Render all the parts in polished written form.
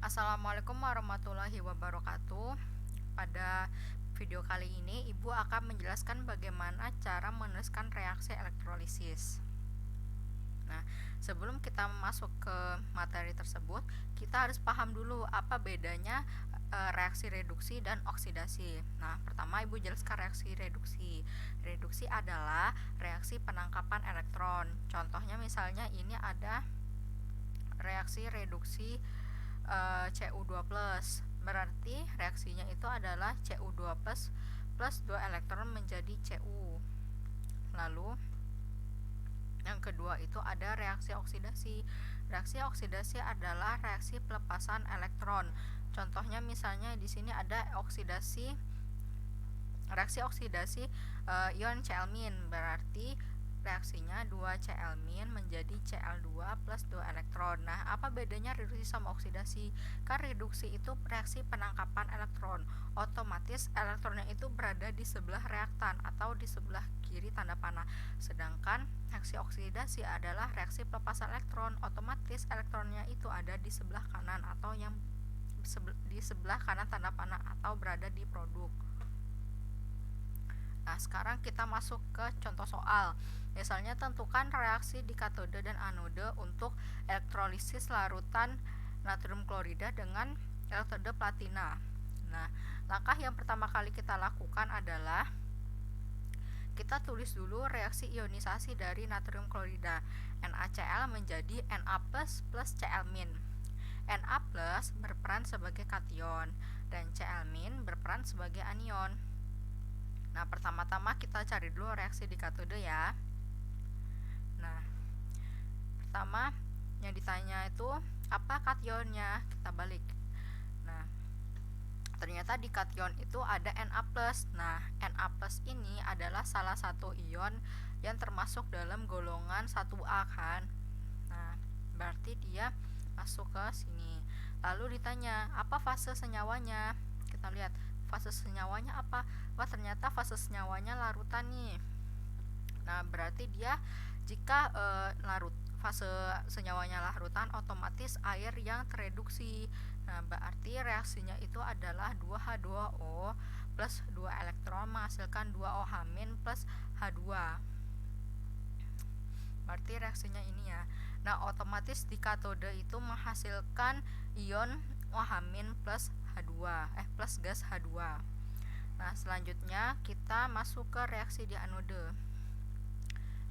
Assalamualaikum warahmatullahi wabarakatuh. Pada video kali ini, Ibu akan menjelaskan bagaimana cara menuliskan reaksi elektrolisis. Nah, sebelum kita masuk ke materi tersebut, kita harus paham dulu apa bedanya reaksi reduksi dan oksidasi. Nah, pertama Ibu jelaskan reaksi reduksi. Reduksi adalah reaksi penangkapan elektron. Contohnya misalnya ini ada reaksi reduksi Cu2+, berarti reaksinya itu adalah Cu2+ plus 2 elektron menjadi Cu. Lalu yang kedua itu ada reaksi oksidasi. Reaksi oksidasi adalah reaksi pelepasan elektron. Contohnya misalnya di sini ada reaksi oksidasi ion Cl-, berarti reaksinya 2Cl- menjadi Cl2 plus 2 elektron. Nah, apa bedanya reduksi sama oksidasi? Kan reduksi itu reaksi penangkapan elektron. Otomatis elektronnya itu berada di sebelah reaktan atau di sebelah kiri tanda panah. Sedangkan reaksi oksidasi adalah reaksi pelepasan elektron. Otomatis elektronnya itu ada di sebelah kanan atau yang di sebelah kanan tanda panah atau berada di produk. Nah, sekarang kita masuk ke contoh soal. Misalnya, tentukan reaksi di katode dan anode untuk elektrolisis larutan natrium klorida dengan elektrode platina. Nah, langkah yang pertama kali kita lakukan adalah kita tulis dulu reaksi ionisasi dari natrium klorida. NaCl menjadi Na plus Cl-. Na plus berperan sebagai kation dan Cl- berperan sebagai anion. Nah, pertama-tama kita cari dulu reaksi di katode ya. Nah, pertama yang ditanya itu apa kationnya? Kita balik. Nah, ternyata di kation itu ada Na+. Nah, Na+ ini adalah salah satu ion yang termasuk dalam golongan 1A kan. Nah, berarti dia masuk ke sini. Lalu ditanya, apa fase senyawanya? Kita lihat fase senyawanya apa? Wah, ternyata fase senyawanya larutan nih. Nah, berarti dia jika fase senyawanya larutan, otomatis air yang tereduksi. Nah, berarti reaksinya itu adalah 2H2O plus 2 elektron menghasilkan 2OH- plus H2. Berarti reaksinya ini ya. Nah, otomatis di katode itu menghasilkan ion OH- plus H2 plus gas H2. Nah, selanjutnya kita masuk ke reaksi di anode.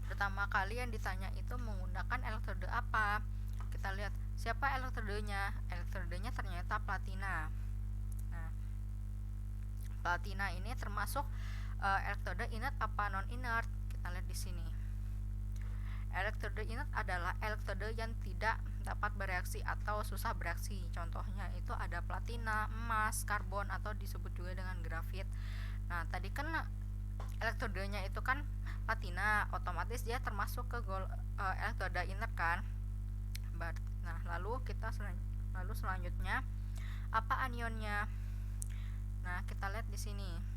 Pertama kali yang ditanya itu menggunakan elektrode apa? Kita lihat siapa elektrodenya. Elektrodenya ternyata platina. Nah, platina ini termasuk elektrode inert apa non inert? Kita lihat di sini. Elektrode inert adalah elektrode yang tidak dapat bereaksi atau susah bereaksi. Contohnya itu ada platina, emas, karbon atau disebut juga dengan grafit. Nah, tadi kan elektrodenya itu kan platina, otomatis dia termasuk ke elektroda inert kan. Nah, lalu selanjutnya apa anionnya? Nah, kita lihat di sini.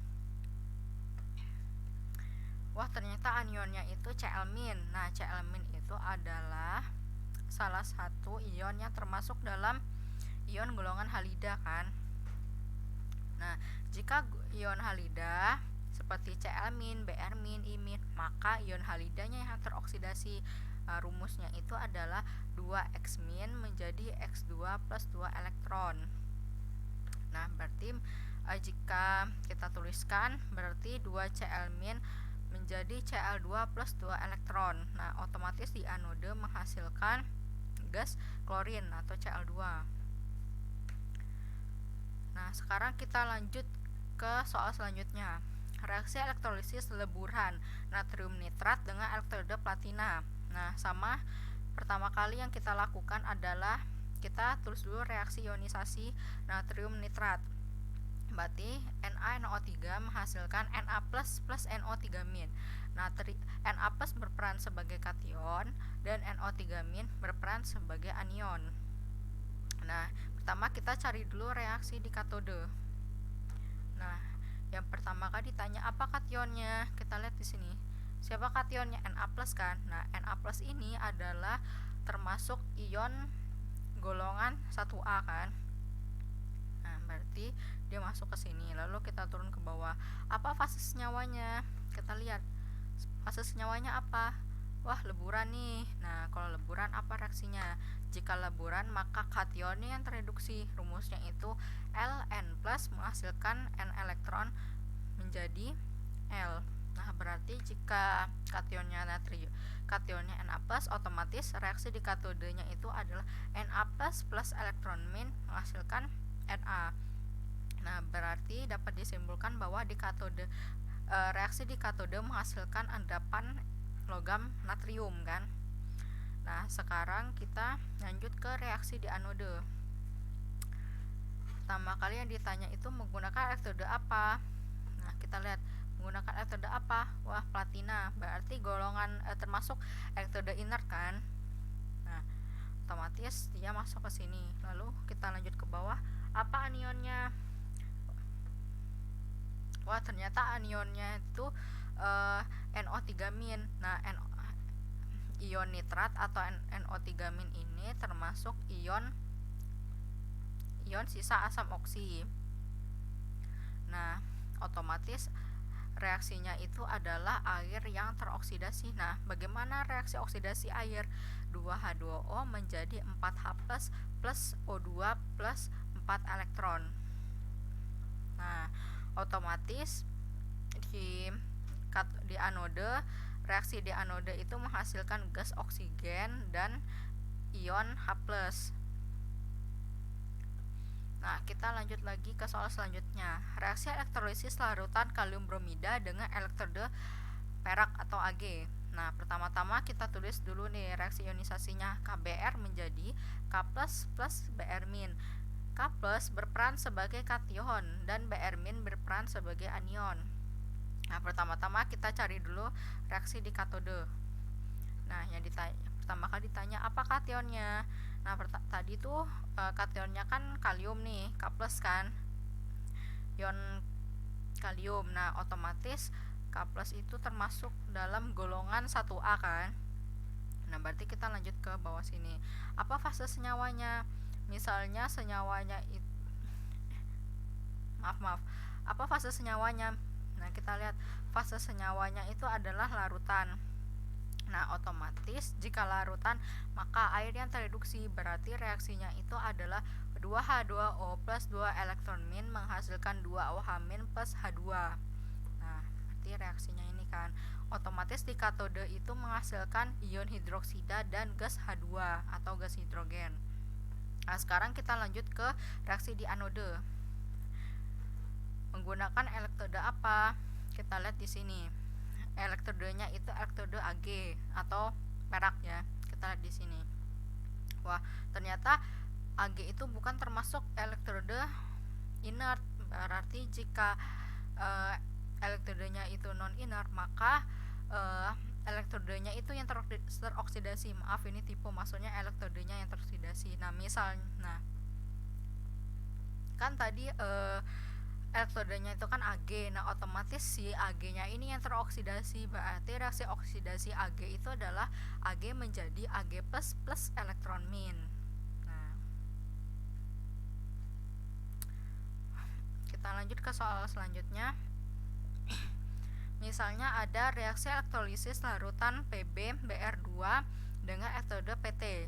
Wah, ternyata anionnya itu Cl-. Nah, Cl- itu adalah salah satu ion yang termasuk dalam ion golongan halida kan. Nah, jika ion halida seperti Cl-, Br-, I-, maka ion halidanya yang teroksidasi. Rumusnya itu adalah 2X- menjadi X2 plus 2 elektron. Nah, berarti jika kita tuliskan berarti 2Cl- menjadi Cl2 plus 2 elektron. Nah, otomatis di anode menghasilkan gas klorin atau Cl2. Nah, sekarang kita lanjut ke soal selanjutnya. Reaksi elektrolisis leburan natrium nitrat dengan elektrode platina. Nah, sama pertama kali yang kita lakukan adalah kita tulis dulu reaksi ionisasi natrium nitrat. Berarti NaNO3 menghasilkan Na plus NO3-. Na plus berperan sebagai kation dan NO3- berperan sebagai anion. Nah, pertama kita cari dulu reaksi di katode. Nah, yang pertama kali ditanya apa kationnya? Kita lihat di sini. Siapa kationnya? Na+ kan. Nah, Na+ ini adalah termasuk ion golongan 1A kan. berarti dia masuk ke sini. Lalu kita turun ke bawah. Apa fase senyawanya? Kita lihat fase senyawanya apa? Wah, leburan nih. Nah, kalau leburan apa reaksinya? Jika leburan maka kationnya yang tereduksi. Rumusnya itu Ln plus menghasilkan N elektron menjadi L. Nah, berarti jika kationnya Na plus, otomatis reaksi di katodenya itu adalah Na plus elektron min menghasilkan Na. Nah, berarti dapat disimpulkan bahwa di katode reaksi di katode menghasilkan endapan logam natrium kan. Nah, sekarang kita lanjut ke reaksi di anode. Pertama kali yang ditanya itu menggunakan elektrode apa? Nah, kita lihat menggunakan elektrode apa? Wah, platina. Berarti golongan termasuk elektrode inert kan. Nah, otomatis dia masuk ke sini. Lalu kita lanjut ke bawah. Apa anionnya? Wah, ternyata anionnya itu NO3-. Nah, ion nitrat atau NO3- ini termasuk ion sisa asam oksi. Nah, otomatis reaksinya itu adalah air yang teroksidasi. Nah, bagaimana reaksi oksidasi air? 2H2O menjadi 4H plus O2 plus 4 elektron. Nah, otomatis di anode, reaksi di anode itu menghasilkan gas oksigen dan ion H+. Nah, kita lanjut lagi ke soal selanjutnya. Reaksi elektrolisis larutan kalium bromida dengan elektrode perak atau Ag. Nah, pertama-tama kita tulis dulu nih reaksi ionisasinya. KBr menjadi K+ plus Br-. K+ berperan sebagai kation dan Br- berperan sebagai anion. Nah, pertama-tama kita cari dulu reaksi di katode. Nah, yang pertama kali ditanya apa kationnya. Nah, tadi tuh kationnya kan kalium nih, K+ kan, ion kalium. Nah, otomatis K+ itu termasuk dalam golongan 1A kan. Nah, berarti kita lanjut ke bawah sini. Apa fase senyawanya? Misalnya senyawanya itu maaf. Apa fase senyawanya? Nah, kita lihat fase senyawanya itu adalah larutan. Nah, otomatis jika larutan maka air yang tereduksi, berarti reaksinya itu adalah 2H2O plus 2 elektron min menghasilkan 2OH- plus H2. Nah, berarti reaksinya ini kan otomatis di katode itu menghasilkan ion hidroksida dan gas H2 atau gas hidrogen. Nah, sekarang kita lanjut ke reaksi di anode. Menggunakan elektrode apa? Kita lihat di sini. Elektrodenya itu elektrode Ag atau perak ya. Kita lihat di sini. Wah, ternyata Ag itu bukan termasuk elektrode inert. Berarti jika elektrodenya itu non inert, maka elektrodenya itu yang teroksidasi. Maaf, ini tipe, maksudnya elektrodenya yang teroksidasi. Nah, misalnya kan tadi elektrodenya itu kan Ag. Nah, otomatis si Ag-nya ini yang teroksidasi. Berarti reaksi oksidasi Ag itu adalah Ag menjadi Ag+ plus elektron min. Nah, kita lanjut ke soal selanjutnya. Misalnya ada reaksi elektrolisis larutan Pb-Br2 dengan elektrode Pt.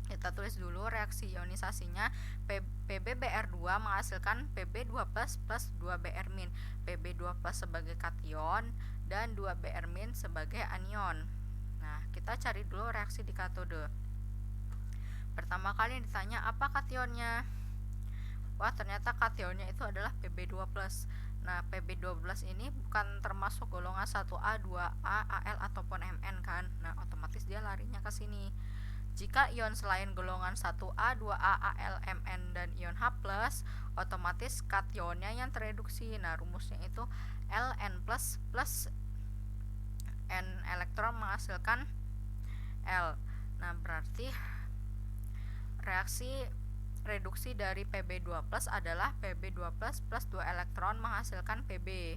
Kita tulis dulu reaksi ionisasinya. Pb-Br2 menghasilkan Pb2+ plus 2Br-. Pb2+ sebagai kation dan 2Br- sebagai anion. Nah, kita cari dulu reaksi di katode. Pertama kali yang ditanya apa kationnya? Wah, ternyata kationnya itu adalah Pb2+. Nah, Pb12 ini bukan termasuk golongan 1A, 2A, Al ataupun Mn kan. Nah, otomatis dia larinya ke sini. Jika ion selain golongan 1A, 2A, Al, Mn dan ion H+, otomatis kationnya yang tereduksi. Nah, rumusnya itu Ln plus N elektron menghasilkan L. Nah, berarti reaksi reduksi dari Pb2+ adalah Pb2+ plus 2 elektron menghasilkan Pb.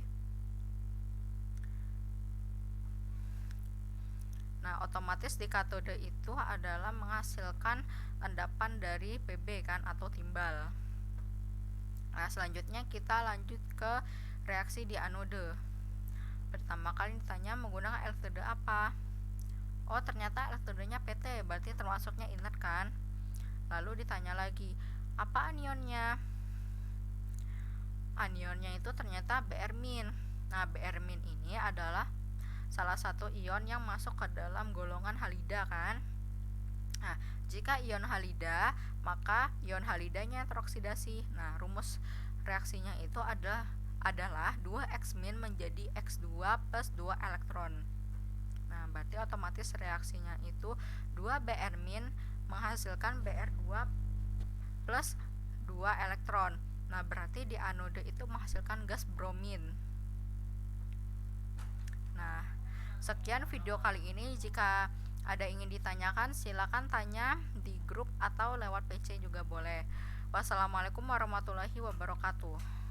Nah, otomatis di katode itu adalah menghasilkan endapan dari Pb kan, atau timbal. Nah, selanjutnya kita lanjut ke reaksi di anode. Pertama kali ditanya menggunakan elektroda apa? Oh, ternyata elektrodanya PT, berarti termasuknya inert kan? Lalu ditanya lagi, apa anionnya? Anionnya itu ternyata Br-. Nah, Br- ini adalah salah satu ion yang masuk ke dalam golongan halida kan? Nah, jika ion halida, maka ion halidanya teroksidasi. Nah, rumus reaksinya itu adalah 2X- menjadi X2 plus 2 elektron. Nah, berarti otomatis reaksinya itu 2 Br- menghasilkan Br2 plus 2 elektron. Nah, berarti di anode itu menghasilkan gas bromin. Nah, sekian video kali ini. Jika ada ingin ditanyakan, silakan tanya di grup atau lewat PC juga boleh. Wassalamualaikum warahmatullahi wabarakatuh.